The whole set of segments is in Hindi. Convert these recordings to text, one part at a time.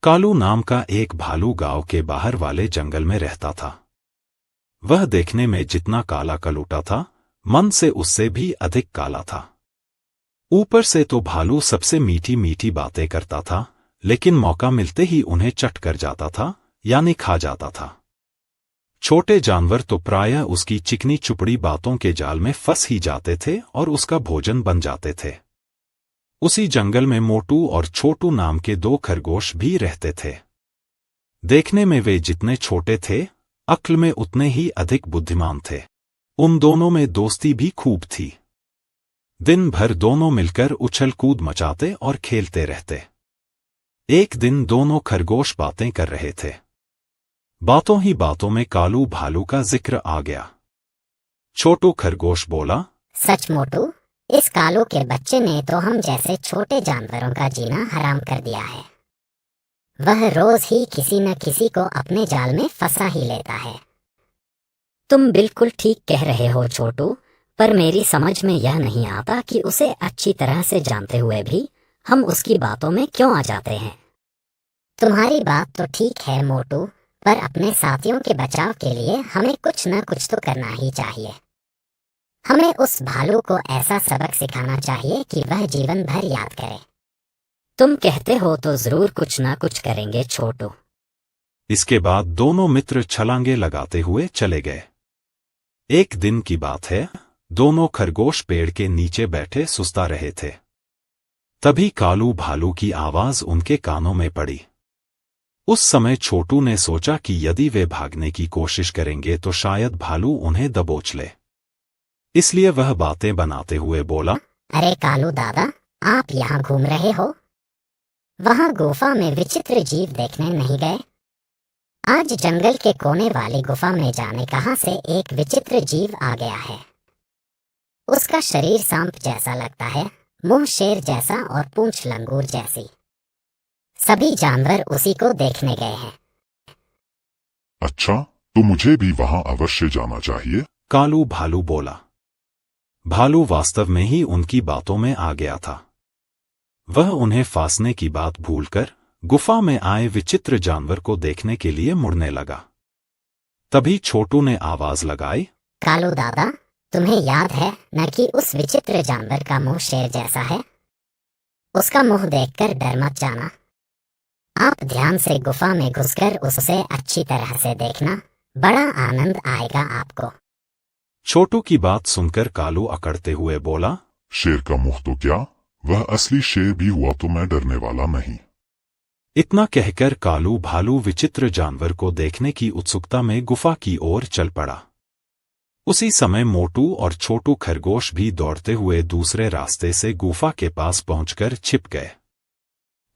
कालू नाम का एक भालू गांव के बाहर वाले जंगल में रहता था। वह देखने में जितना काला कलूटा था, मन से उससे भी अधिक काला था। ऊपर से तो भालू सबसे मीठी मीठी बातें करता था, लेकिन मौका मिलते ही उन्हें चट कर जाता था, यानी खा जाता था। छोटे जानवर तो प्रायः उसकी चिकनी चुपड़ी बातों के जाल में फंस ही जाते थे और उसका भोजन बन जाते थे। उसी जंगल में मोटू और छोटू नाम के दो खरगोश भी रहते थे। देखने में वे जितने छोटे थे, अक्ल में उतने ही अधिक बुद्धिमान थे। उन दोनों में दोस्ती भी खूब थी। दिन भर दोनों मिलकर उछल कूद मचाते और खेलते रहते। एक दिन दोनों खरगोश बातें कर रहे थे। बातों ही बातों में कालू भालू का जिक्र आ गया। छोटू खरगोश बोला, सच मोटू, इस कालू के बच्चे ने तो हम जैसे छोटे जानवरों का जीना हराम कर दिया है। वह रोज ही किसी न किसी को अपने जाल में फंसा ही लेता है। तुम बिल्कुल ठीक कह रहे हो छोटू, पर मेरी समझ में यह नहीं आता कि उसे अच्छी तरह से जानते हुए भी हम उसकी बातों में क्यों आ जाते हैं। तुम्हारी बात तो ठीक है मोटू, पर अपने साथियों के बचाव के लिए हमें कुछ न कुछ तो करना ही चाहिए। हमें उस भालू को ऐसा सबक सिखाना चाहिए कि वह जीवन भर याद करे। तुम कहते हो तो जरूर कुछ ना कुछ करेंगे छोटू। इसके बाद दोनों मित्र छलांगे लगाते हुए चले गए। एक दिन की बात है, दोनों खरगोश पेड़ के नीचे बैठे सुस्ता रहे थे। तभी कालू भालू की आवाज उनके कानों में पड़ी। उस समय छोटू ने सोचा कि यदि वे भागने की कोशिश करेंगे तो शायद भालू उन्हें दबोच ले। इसलिए वह बातें बनाते हुए बोला, अरे कालू दादा, आप यहाँ घूम रहे हो? वहाँ गुफा में विचित्र जीव देखने नहीं गए? आज जंगल के कोने वाली गुफा में जाने कहाँ से एक विचित्र जीव आ गया है। उसका शरीर सांप जैसा लगता है, मुंह शेर जैसा और पूंछ लंगूर जैसी। सभी जानवर उसी को देखने गए हैं। अच्छा, तो मुझे भी वहां अवश्य जाना चाहिए। कालू भालू बोला। भालू वास्तव में ही उनकी बातों में आ गया था। वह उन्हें फांसने की बात भूलकर गुफा में आए विचित्र जानवर को देखने के लिए मुड़ने लगा। तभी छोटू ने आवाज लगाई, कालू दादा, तुम्हें याद है न कि उस विचित्र जानवर का मुंह शेर जैसा है? उसका मुंह देखकर डर मत जाना। आप ध्यान से गुफा में घुसकर उसे अच्छी तरह से देखना, बड़ा आनंद आएगा आपको। छोटू की बात सुनकर कालू अकड़ते हुए बोला, शेर का मुंह तो क्या, वह असली शेर भी हुआ तो मैं डरने वाला नहीं। इतना कहकर कालू भालू विचित्र जानवर को देखने की उत्सुकता में गुफा की ओर चल पड़ा। उसी समय मोटू और छोटू खरगोश भी दौड़ते हुए दूसरे रास्ते से गुफा के पास पहुंचकर छिप गए।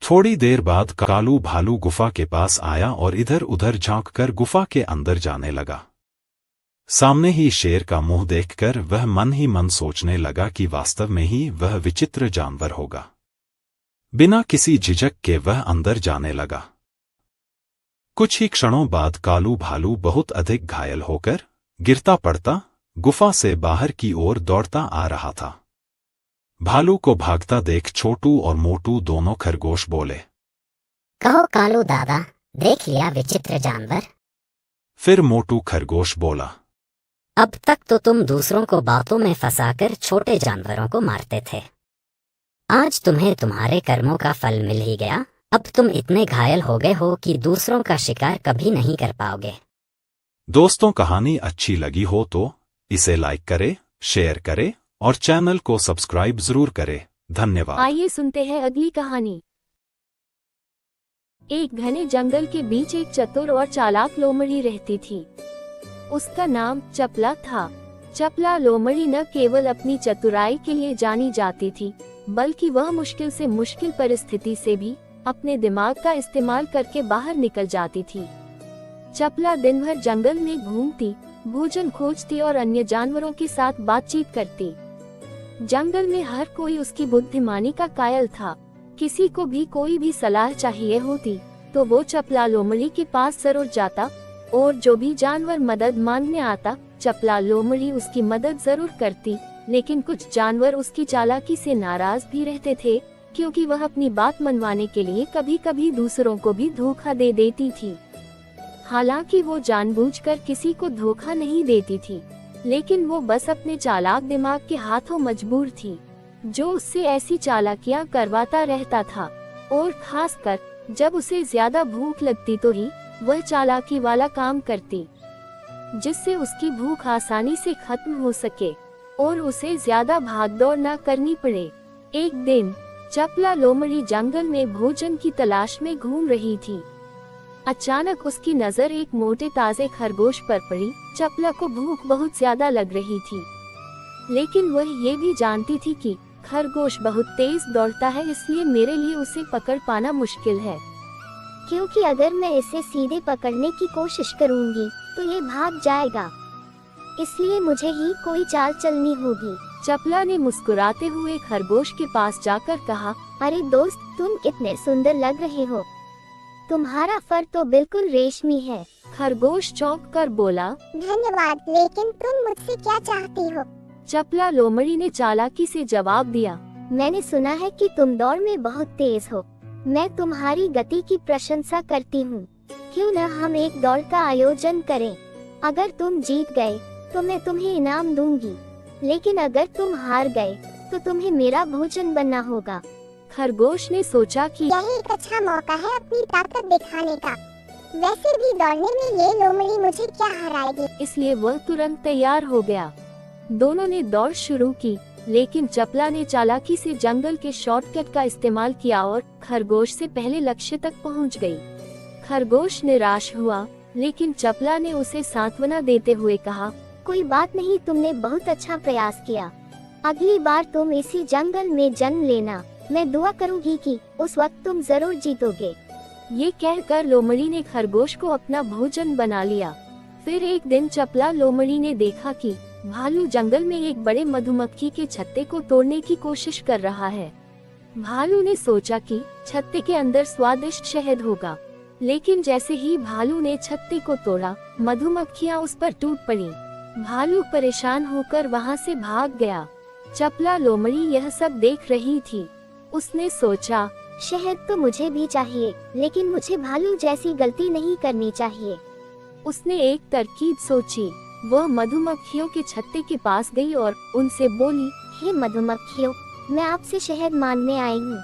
थोड़ी देर बाद कालू भालू गुफा के पास आया और इधर उधर झांककर गुफा के अंदर जाने लगा। सामने ही शेर का मुंह देखकर वह मन ही मन सोचने लगा कि वास्तव में ही वह विचित्र जानवर होगा। बिना किसी झिझक के वह अंदर जाने लगा। कुछ ही क्षणों बाद कालू भालू बहुत अधिक घायल होकर गिरता पड़ता गुफा से बाहर की ओर दौड़ता आ रहा था। भालू को भागता देख छोटू और मोटू दोनों खरगोश बोले, कहो कालू दादा, देख लिया विचित्र जानवर? फिर मोटू खरगोश बोला, अब तक तो तुम दूसरों को बातों में फंसाकर छोटे जानवरों को मारते थे। आज तुम्हें तुम्हारे कर्मों का फल मिल ही गया। अब तुम इतने घायल हो गए हो कि दूसरों का शिकार कभी नहीं कर पाओगे। दोस्तों, कहानी अच्छी लगी हो तो इसे लाइक करे, शेयर करे और चैनल को सब्सक्राइब जरूर करे। धन्यवाद। आइए सुनते हैं अगली कहानी। एक घने जंगल के बीच एक चतुर और चालाक लोमड़ी रहती थी। उसका नाम चपला था। चपला लोमड़ी न केवल अपनी चतुराई के लिए जानी जाती थी, बल्कि वह मुश्किल से मुश्किल परिस्थिति से भी अपने दिमाग का इस्तेमाल करके बाहर निकल जाती थी। चपला दिन भर जंगल में घूमती, भोजन खोजती और अन्य जानवरों के साथ बातचीत करती। जंगल में हर कोई उसकी बुद्धिमानी का कायल था। किसी को भी कोई भी सलाह चाहिए होती तो वो चपला लोमड़ी के पास जरूर जाता, और जो भी जानवर मदद मांगने आता, चपला लोमड़ी उसकी मदद जरूर करती। लेकिन कुछ जानवर उसकी चालाकी से नाराज भी रहते थे, क्योंकि वह अपनी बात मनवाने के लिए कभी कभी दूसरों को भी धोखा दे देती थी। हालांकि वो जानबूझकर किसी को धोखा नहीं देती थी, लेकिन वो बस अपने चालाक दिमाग के हाथों मजबूर थी, जो उससे ऐसी चालाकियां करवाता रहता था। और खासकर जब उसे ज्यादा भूख लगती तो ही वह चालाकी वाला काम करती, जिससे उसकी भूख आसानी से खत्म हो सके और उसे ज्यादा भागदौड़ न करनी पड़े। एक दिन चपला लोमड़ी जंगल में भोजन की तलाश में घूम रही थी। अचानक उसकी नजर एक मोटे ताजे खरगोश पर पड़ी। चपला को भूख बहुत ज्यादा लग रही थी, लेकिन वह ये भी जानती थी कि खरगोश बहुत तेज दौड़ता है, इसलिए मेरे लिए उसे पकड़ पाना मुश्किल है। क्योंकि अगर मैं इसे सीधे पकड़ने की कोशिश करूंगी तो ये भाग जाएगा, इसलिए मुझे ही कोई चाल चलनी होगी। चपला ने मुस्कुराते हुए खरगोश के पास जाकर कहा, अरे दोस्त, तुम कितने सुंदर लग रहे हो, तुम्हारा फर तो बिल्कुल रेशमी है। खरगोश चौंक कर बोला, धन्यवाद, लेकिन तुम मुझसे क्या चाहती हो? चपला लोमड़ी ने चालाकी से जवाब दिया, मैंने सुना है कि तुम दौड़ में बहुत तेज हो। मैं तुम्हारी गति की प्रशंसा करती हूँ। क्यों न हम एक दौड़ का आयोजन करें? अगर तुम जीत गए तो मैं तुम्हें इनाम दूंगी, लेकिन अगर तुम हार गए तो तुम्हें मेरा भोजन बनना होगा। खरगोश ने सोचा कि यही एक अच्छा मौका है अपनी ताकत दिखाने का। वैसे भी दौड़ने में ये लोमड़ी मुझे क्या हराएगी, इसलिए वह तुरंत तैयार हो गया। दोनों ने दौड़ शुरू की, लेकिन चपला ने चालाकी से जंगल के शॉर्टकट का इस्तेमाल किया और खरगोश से पहले लक्ष्य तक पहुंच गई। खरगोश निराश हुआ, लेकिन चपला ने उसे सांत्वना देते हुए कहा, कोई बात नहीं, तुमने बहुत अच्छा प्रयास किया। अगली बार तुम इसी जंगल में जन्म लेना। मैं दुआ करूंगी कि उस वक्त तुम जरूर जीतोगे। ये कहकर लोमड़ी ने खरगोश को अपना भोजन बना लिया। फिर एक दिन चपला लोमड़ी ने देखा कि भालू जंगल में एक बड़े मधुमक्खी के छत्ते को तोड़ने की कोशिश कर रहा है। भालू ने सोचा कि छत्ते के अंदर स्वादिष्ट शहद होगा, लेकिन जैसे ही भालू ने छत्ते को तोड़ा, मधुमक्खियां उस पर टूट पड़ी। भालू परेशान होकर वहां से भाग गया। चपला लोमड़ी यह सब देख रही थी। उसने सोचा, शहद तो मुझे भी चाहिए, लेकिन मुझे भालू जैसी गलती नहीं करनी चाहिए। उसने एक तरकीब सोची। वह मधुमक्खियों के छत्ते के पास गई और उनसे बोली, हे मधुमक्खियों, मैं आपसे शहद मांगने आई हूँ।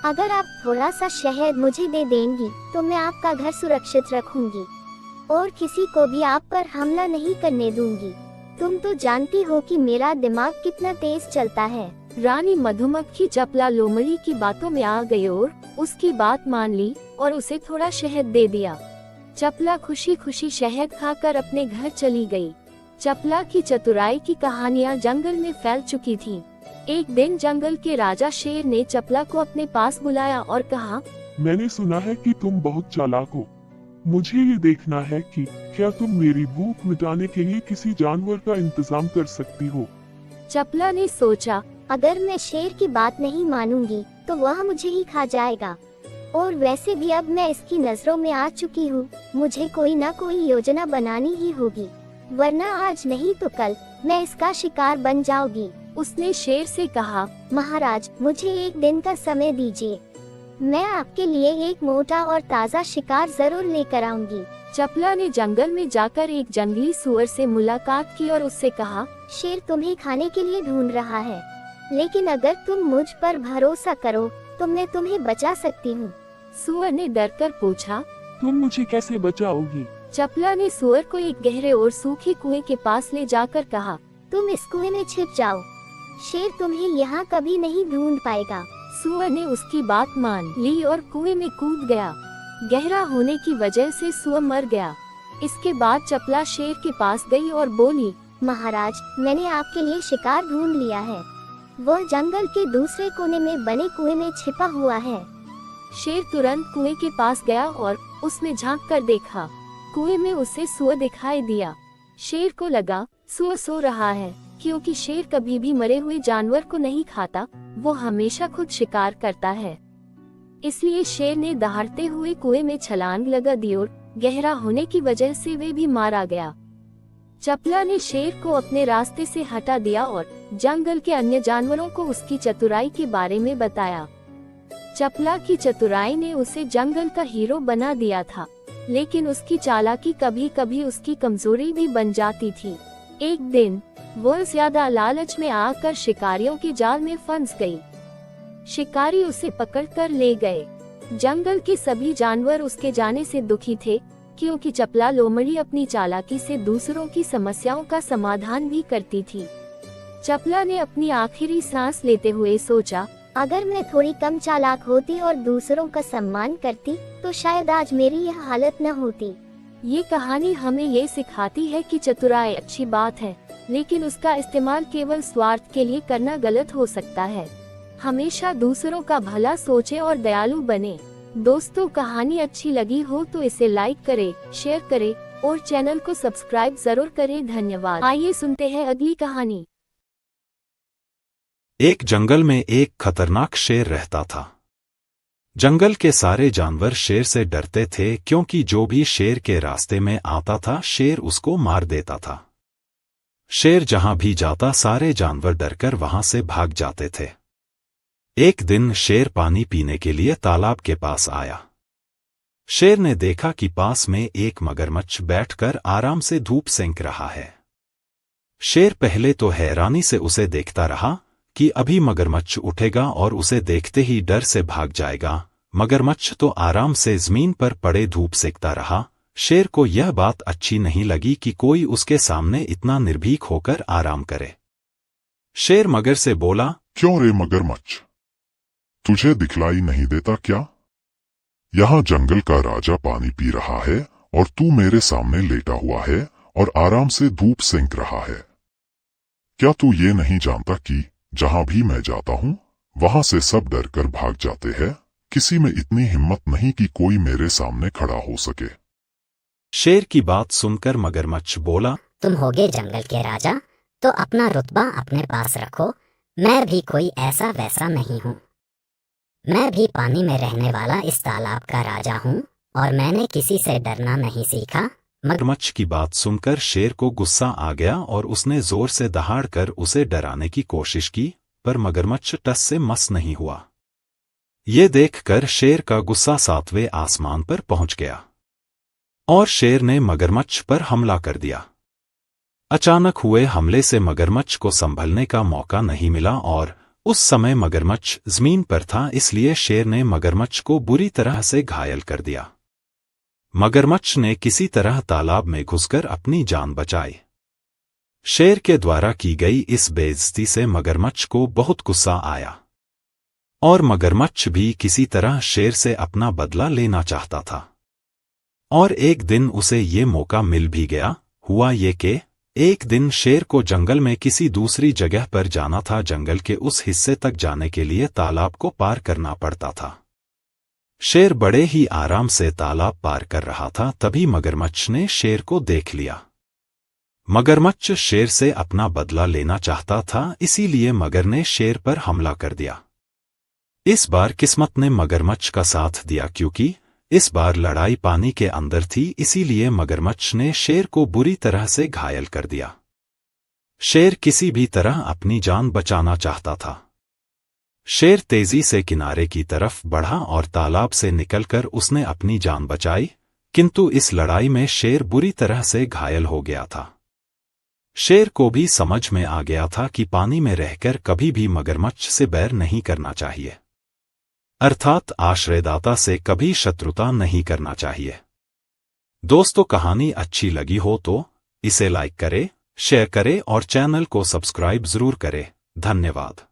अगर आप थोड़ा सा शहद मुझे दे देंगी तो मैं आपका घर सुरक्षित रखूंगी और किसी को भी आप पर हमला नहीं करने दूंगी। तुम तो जानती हो कि मेरा दिमाग कितना तेज चलता है। रानी मधुमक्खी चपला लोमड़ी की बातों में आ गई और उसकी बात मान ली और उसे थोड़ा शहद दे दिया। चपला खुशी खुशी शहद खाकर अपने घर चली गई। चपला की चतुराई की कहानियां जंगल में फैल चुकी थीं। एक दिन जंगल के राजा शेर ने चपला को अपने पास बुलाया और कहा, मैंने सुना है कि तुम बहुत चालाक हो। मुझे ये देखना है कि क्या तुम मेरी भूख मिटाने के लिए किसी जानवर का इंतजाम कर सकती हो। चपला ने सोचा, अगर मैं शेर की बात नहीं मानूंगी तो वह मुझे ही खा जाएगा, और वैसे भी अब मैं इसकी नजरों में आ चुकी हूँ। मुझे कोई ना कोई योजना बनानी ही होगी, वरना आज नहीं तो कल मैं इसका शिकार बन जाऊंगी। उसने शेर से कहा, महाराज, मुझे एक दिन का समय दीजिए। मैं आपके लिए एक मोटा और ताज़ा शिकार जरूर लेकर आऊंगी। चपला ने जंगल में जाकर एक जंगली सुअर से मुलाकात की और उससे कहा, शेर तुम्हें खाने के लिए ढूंढ रहा है, लेकिन अगर तुम मुझ पर भरोसा करो तो मैं तुम्हें बचा सकती हूँ। सुअर ने डरकर पूछा, तुम मुझे कैसे बचाओगी? चपला ने सुअर को एक गहरे और सूखे कुएं के पास ले जाकर कहा, तुम इस कुएं में छिप जाओ, शेर तुम्हें यहाँ कभी नहीं ढूंढ पाएगा। सुअर ने उसकी बात मान ली और कुएं में कूद गया। गहरा होने की वजह से सुअर मर गया। इसके बाद चपला शेर के पास गई और बोली, महाराज, मैंने आपके लिए शिकार ढूंढ लिया है। वह जंगल के दूसरे कोने में बने कुएं में छिपा हुआ है। शेर तुरंत कुएं के पास गया और उसमें झांक कर देखा। कुएं में उसे सुअर दिखाई दिया। शेर को लगा सुअर सो रहा है, क्योंकि शेर कभी भी मरे हुए जानवर को नहीं खाता, वो हमेशा खुद शिकार करता है। इसलिए शेर ने दहाड़ते हुए कुएं में छलांग लगा दी और गहरा होने की वजह से वे भी मारा गया। चपला ने शेर को अपने रास्ते से हटा दिया और जंगल के अन्य जानवरों को उसकी चतुराई के बारे में बताया। चपला की चतुराई ने उसे जंगल का हीरो बना दिया था, लेकिन उसकी चालाकी कभी कभी उसकी कमजोरी भी बन जाती थी। एक दिन वो ज्यादा लालच में आकर शिकारियों के जाल में फंस गई। शिकारी उसे पकड़कर ले गए। जंगल के सभी जानवर उसके जाने से दुखी थे, क्योंकि चपला लोमड़ी अपनी चालाकी से दूसरों की समस्याओं का समाधान भी करती थी। चपला ने अपनी आखिरी सांस लेते हुए सोचा, अगर मैं थोड़ी कम चालाक होती और दूसरों का सम्मान करती तो शायद आज मेरी यह हालत न होती। ये कहानी हमें ये सिखाती है कि चतुराई अच्छी बात है, लेकिन उसका इस्तेमाल केवल स्वार्थ के लिए करना गलत हो सकता है। हमेशा दूसरों का भला सोचे और दयालु बने। दोस्तों, कहानी अच्छी लगी हो तो इसे लाइक करें, शेयर करें और चैनल को सब्सक्राइब जरूर करें। धन्यवाद। आइए सुनते हैं अगली कहानी। एक जंगल में एक खतरनाक शेर रहता था। जंगल के सारे जानवर शेर से डरते थे, क्योंकि जो भी शेर के रास्ते में आता था शेर उसको मार देता था। शेर जहां भी जाता सारे जानवर डरकर वहां से भाग जाते थे। एक दिन शेर पानी पीने के लिए तालाब के पास आया। शेर ने देखा कि पास में एक मगरमच्छ बैठकर आराम से धूप सेंक रहा है। शेर पहले तो हैरानी से उसे देखता रहा कि अभी मगरमच्छ उठेगा और उसे देखते ही डर से भाग जाएगा। मगरमच्छ तो आराम से जमीन पर पड़े धूप सेकता रहा। शेर को यह बात अच्छी नहीं लगी कि कोई उसके सामने इतना निर्भीक होकर आराम करे। शेर मगर से बोला, क्यों रे मगरमच्छ, तुझे दिखलाई नहीं देता क्या? यहाँ जंगल का राजा पानी पी रहा है और तू मेरे सामने लेटा हुआ है और आराम से धूप सेंक रहा है। क्या तू ये नहीं जानता कि जहां भी मैं जाता हूं वहां से सब डर कर भाग जाते हैं? किसी में इतनी हिम्मत नहीं कि कोई मेरे सामने खड़ा हो सके। शेर की बात सुनकर मगरमच्छ बोला, तुम होगे जंगल के राजा, तो अपना रुतबा अपने पास रखो। मैं भी कोई ऐसा वैसा नहीं हूँ। मैं भी पानी में रहने वाला इस तालाब का राजा हूँ और मैंने किसी से डरना नहीं सीखा। मगरमच्छ की बात सुनकर शेर को गुस्सा आ गया और उसने जोर से दहाड़कर उसे डराने की कोशिश की, पर मगरमच्छ टस से मस नहीं हुआ। ये देखकर शेर का गुस्सा 7वें आसमान पर पहुंच गया और शेर ने मगरमच्छ पर हमला कर दिया। अचानक हुए हमले से मगरमच्छ को संभलने का मौका नहीं मिला और उस समय मगरमच्छ जमीन पर था, इसलिए शेर ने मगरमच्छ को बुरी तरह से घायल कर दिया। मगरमच्छ ने किसी तरह तालाब में घुसकर अपनी जान बचाई। शेर के द्वारा की गई इस बेइज्जती से मगरमच्छ को बहुत गुस्सा आया और मगरमच्छ भी किसी तरह शेर से अपना बदला लेना चाहता था। और एक दिन उसे ये मौका मिल भी गया। हुआ ये कि एक दिन शेर को जंगल में किसी दूसरी जगह पर जाना था। जंगल के उस हिस्से तक जाने के लिए तालाब को पार करना पड़ता था। शेर बड़े ही आराम से तालाब पार कर रहा था, तभी मगरमच्छ ने शेर को देख लिया। मगरमच्छ शेर से अपना बदला लेना चाहता था, इसीलिए मगर ने शेर पर हमला कर दिया। इस बार किस्मत ने मगरमच्छ का साथ दिया, क्योंकि इस बार लड़ाई पानी के अंदर थी, इसीलिए मगरमच्छ ने शेर को बुरी तरह से घायल कर दिया। शेर किसी भी तरह अपनी जान बचाना चाहता था। शेर तेजी से किनारे की तरफ बढ़ा और तालाब से निकलकर उसने अपनी जान बचाई, किंतु इस लड़ाई में शेर बुरी तरह से घायल हो गया था। शेर को भी समझ में आ गया था कि पानी में रहकर कभी भी मगरमच्छ से बैर नहीं करना चाहिए, अर्थात आश्रयदाता से कभी शत्रुता नहीं करना चाहिए। दोस्तों, कहानी अच्छी लगी हो तो इसे लाइक करें, शेयर करें और चैनल को सब्सक्राइब जरूर करें। धन्यवाद।